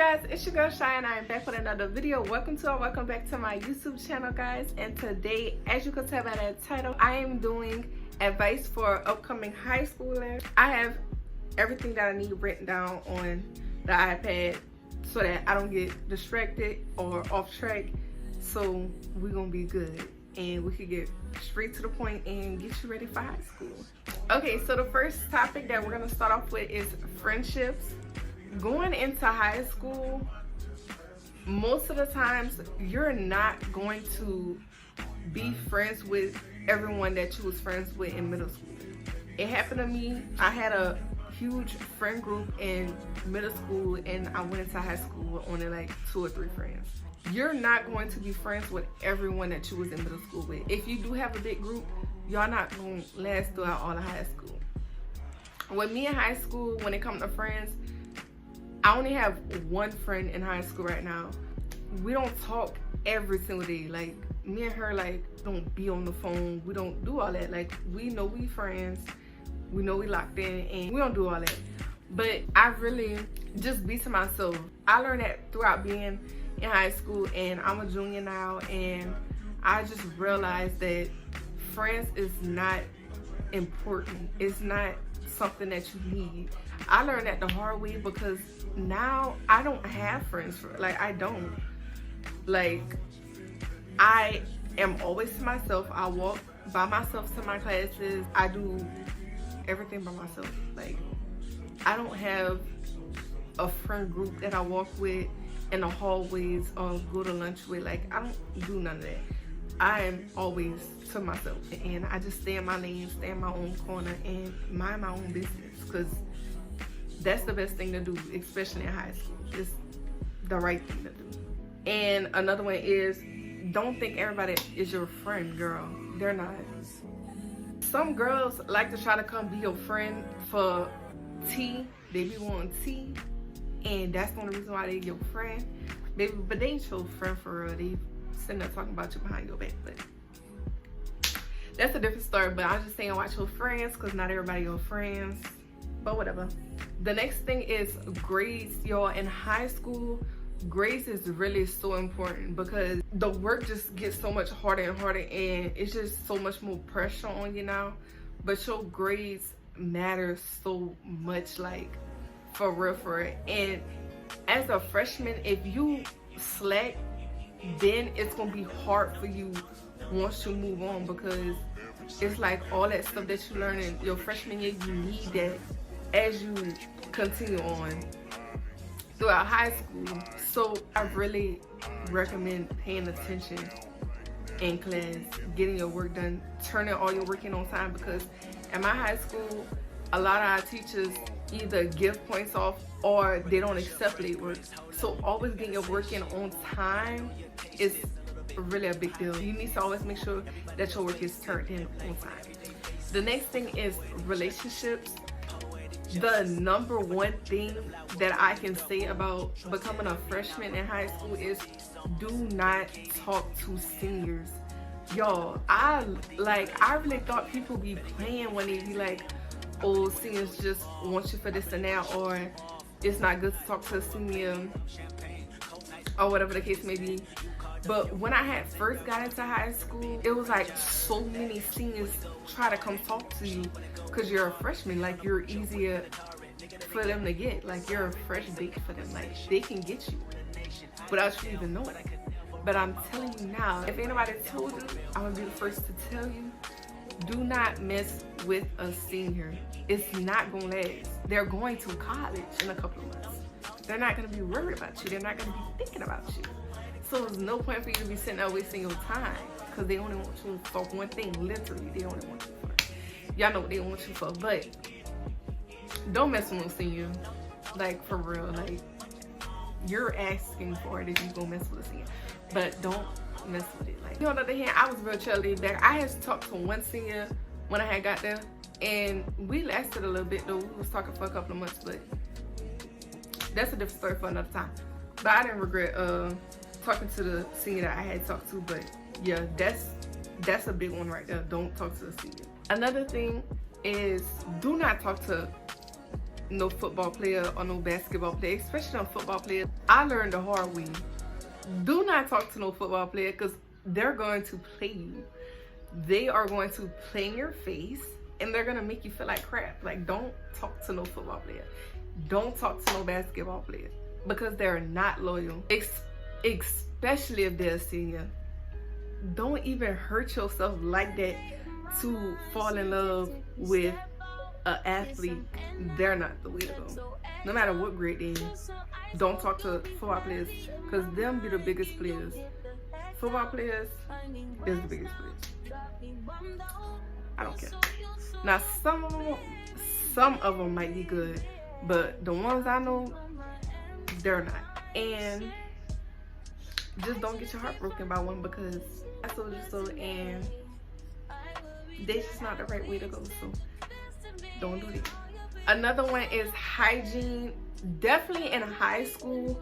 guys, it's your girl Shy and I am back with another video. Welcome back to my YouTube channel, guys. And today, as you can tell by that title, I am doing advice for upcoming high schoolers. I have everything that I need written down on the iPad so that I don't get distracted or off track. So we're gonna be good and we could get straight to the point and get you ready for high school. Okay, so the first topic that we're gonna start off with is friendships. Going into high school, most of the times you're not going to be friends with everyone that you was friends with in middle school. It happened to me. I had a huge friend group in middle school and I went into high school with only like 2 or 3 friends. You're not going to be friends with everyone that you was in middle school with. If you do have a big group, y'all not going to last throughout all of high school. With me in high school, when it comes to friends, I only have one friend in high school right now. We don't talk every single day. Like, me and her, like, don't be on the phone. We don't do all that. Like, we know we friends. We know we locked in, and we don't do all that. But I really just be to myself. I learned that throughout being in high school, and I'm a junior now, and I just realized that friends is not important. It's not something that you need. I learned that the hard way because now I don't have friends. I don't. Like, I am always to myself. I walk by myself to my classes. I do everything by myself. Like, I don't have a friend group that I walk with in the hallways or go to lunch with. Like, I don't do none of that. I am always to myself, and I just stay in my lane, stay in my own corner, and mind my own business, because that's the best thing to do, especially in high school. It's the right thing to do. And another one is, don't think everybody is your friend, girl. They're not. Some girls like to try to come be your friend for tea. They be wanting tea, and that's the only reason why they your friend. But they ain't your friend for real. They sitting there talking about you behind your back. But that's a different story. But I'm just saying, watch your friends, because not everybody your friends. But whatever. The next thing is grades, y'all. In high school, grades is really so important because the work just gets so much harder and harder, and it's just so much more pressure on you now. But your grades matter so much, like, for real. And as a freshman, if you slack, then it's gonna be hard for you once you move on, because it's like all that stuff that you learn in your freshman year, you need that as you continue on throughout high school. So I really recommend paying attention in class, getting your work done, turning all your work in on time, because at my high school, a lot of our teachers either give points off or they don't accept late work. So always getting your work in on time is really a big deal. You need to always make sure that your work is turned in on time. The next thing is relationships. The number one thing that I can say about becoming a freshman in high school is do not talk to seniors. Y'all, I really thought people be playing when they be like, oh, seniors just want you for this and that, or it's not good to talk to a senior, or whatever the case may be. But when I had first got into high school, it was like so many seniors try to come talk to you because you're a freshman. Like, you're easier for them to get. Like, you're a fresh bait for them. Like, they can get you without you even knowing. But I'm telling you now, if anybody told you, I'm gonna be the first to tell you, do not mess with a senior. It's not gonna last. They're going to college in a couple of months. They're not gonna be worried about you. They're not gonna be thinking about you. So there's no point for you to be sitting there wasting your time, because they only want you for one thing. Literally, they only want you for. Y'all know what they want you for. But don't mess with no senior. Like, for real. Like, you're asking for it if you go mess with a senior. But don't mess with it. Like, on the other hand, I was real chill laid back. I had talked to one senior when I had got there, and we lasted a little bit though. We was talking for a couple of months, but that's a different story for another time. But I didn't regret talking to the senior that I had talked to. But yeah, that's a big one right there. Don't talk to the senior. Another thing is, do not talk to no football player or no basketball player, especially no football player. I learned the hard way. Do not talk to no football player because they're going to play you. They are going to play in your face and they're going to make you feel like crap. Like, don't talk to no football player. Don't talk to no basketball player because they're not loyal, especially if they're a senior. Don't even hurt yourself like that to fall in love with an athlete. They're not the way to go. No matter what grade they in, don't talk to football players because them be the biggest players. Football players is the biggest players. I don't care. Now some of them might be good, but the ones I know, they're not. And just don't get your heart broken by one because I told you so, and they're just not the right way to go. So don't do that. Another one is hygiene. Definitely in high school,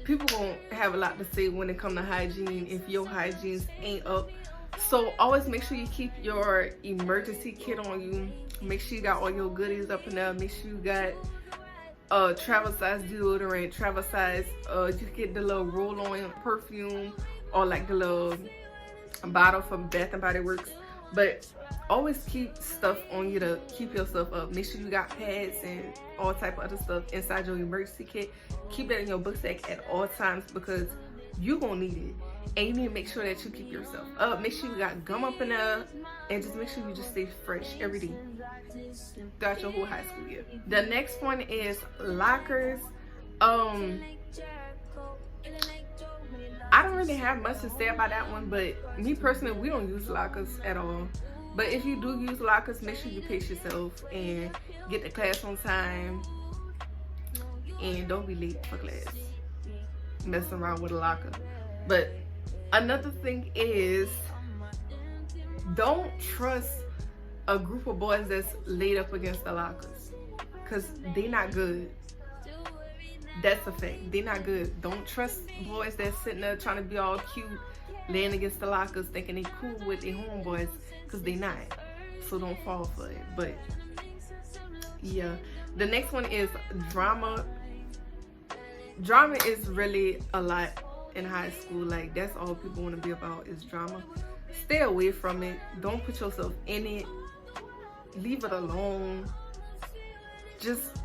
people gonna have a lot to say when it comes to hygiene if your hygiene ain't up. So always make sure you keep your emergency kit on you. Make sure you got all your goodies up in there. Make sure you got travel size deodorant, travel size, you get the little roll-on perfume or like the little bottle from Bath and Body Works. But always keep stuff on you to keep yourself up. Make sure you got pads and all type of other stuff inside your emergency kit. Keep that in your book sack at all times because you're gonna need it. And you need to make sure that you keep yourself up. Make sure you got gum up in there and just make sure you just stay fresh every day throughout your whole high school year. The next one is lockers. I don't really have much to say about that one, but me personally, we don't use lockers at all. But if you do use lockers, make sure you pace yourself and get to class on time and don't be late for class messing around with a locker. But another thing is, don't trust a group of boys that's laid up against the lockers because they not good. That's a fact. They're not good. Don't trust boys that's sitting there trying to be all cute, laying against the lockers, thinking they cool with their homeboys, because they not. So don't fall for it. But yeah, the next one is drama. Drama is really a lot in high school. Like, that's all people want to be about is drama. Stay away from it. Don't put yourself in it. Leave it alone. Just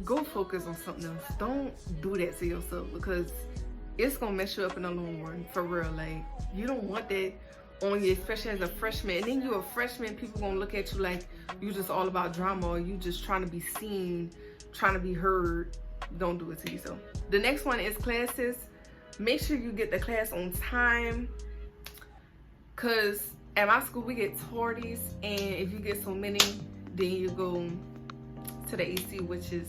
go focus on something else. Don't do that to yourself because it's gonna mess you up in the long run, for real. Like, you don't want that on you, especially as a freshman. And then you're a freshman, people gonna look at you like you just all about drama or you just trying to be seen, trying to be heard. Don't do it to yourself. The next one is classes. Make sure you get the class on time, because at my school we get tardies, and if you get so many, then you go to the AC, which is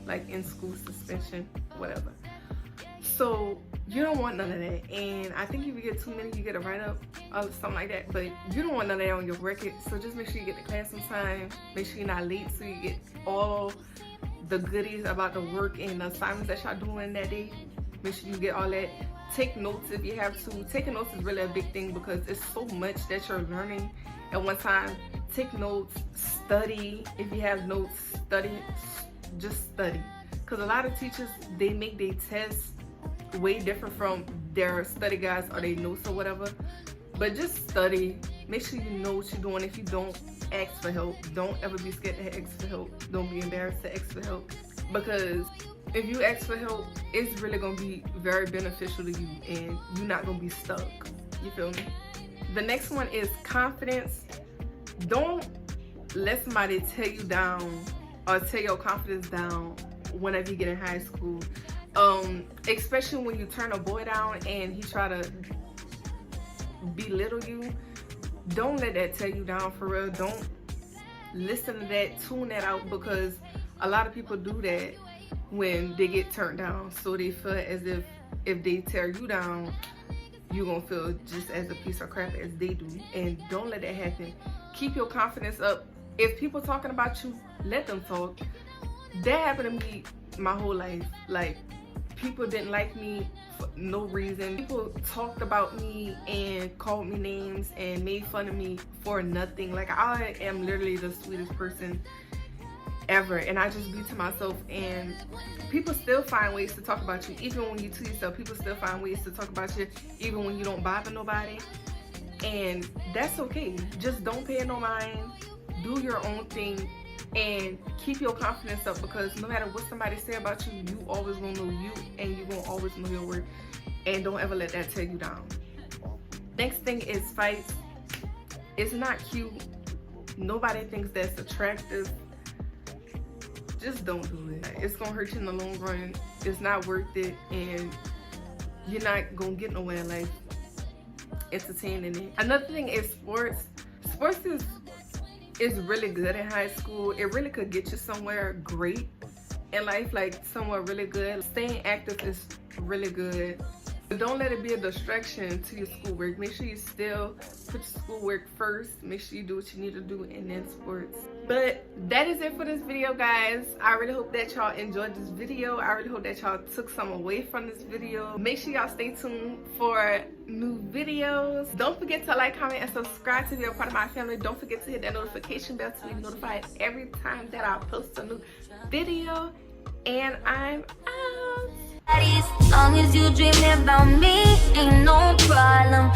like in school suspension, whatever. So you don't want none of that. And I think if you get too many, you get a write-up or something like that. But you don't want none of that on your record. So just make sure you get the class on time. Make sure you're not late so you get all the goodies about the work and the assignments that y'all doing that day. Make sure you get all that. Take notes if you have to. Taking notes is really a big thing because it's so much that you're learning at one time. Take notes, study. If you have notes, study. Just study. Because a lot of teachers, they make their tests way different from their study guides or their notes or whatever. But just study. Make sure you know what you're doing. If you don't, ask for help. Don't ever be scared to ask for help. Don't be embarrassed to ask for help. Because if you ask for help, it's really going to be very beneficial to you and you're not going to be stuck. You feel me? The next one is confidence. Don't let somebody tear you down or tear your confidence down whenever you get in high school. Especially when you turn a boy down and he try to belittle you. Don't let that tear you down, for real. Don't listen to that, tune that out, because a lot of people do that when they get turned down. So they feel as if they tear you down, you're gonna feel just as a piece of crap as they do. And don't let that happen. Keep your confidence up. If people talking about you, let them talk. That happened to me my whole life. Like, people didn't like me for no reason. People talked about me and called me names and made fun of me for nothing. Like, I am literally the sweetest person ever. And I just be to myself, and people still find ways to talk about you. Even when you to yourself, people still find ways to talk about you, even when you don't bother nobody. And that's okay. Just don't pay no mind. Do your own thing and keep your confidence up, because no matter what somebody say about you, you always gonna know you, and you gonna always know your worth. And don't ever let that tear you down. Next thing is fights. It's not cute. Nobody thinks that's attractive. Just don't do it. It's gonna hurt you in the long run. It's not worth it, and you're not gonna get nowhere in life entertaining it. Another thing is sports. Sports is really good in high school. It really could get you somewhere great in life, like somewhere really good. Staying active is really good. But don't let it be a distraction to your schoolwork. Make sure you still put your schoolwork first. Make sure you do what you need to do, and then sports. But that is it for this video, guys. I really hope that y'all enjoyed this video. I really hope that y'all took some away from this video. Make sure y'all stay tuned for new videos. Don't forget to like, comment, and subscribe to be a part of my family. Don't forget to hit that notification bell to be notified every time that I post a new video. And I'm out. As long as you dream about me, ain't no problem.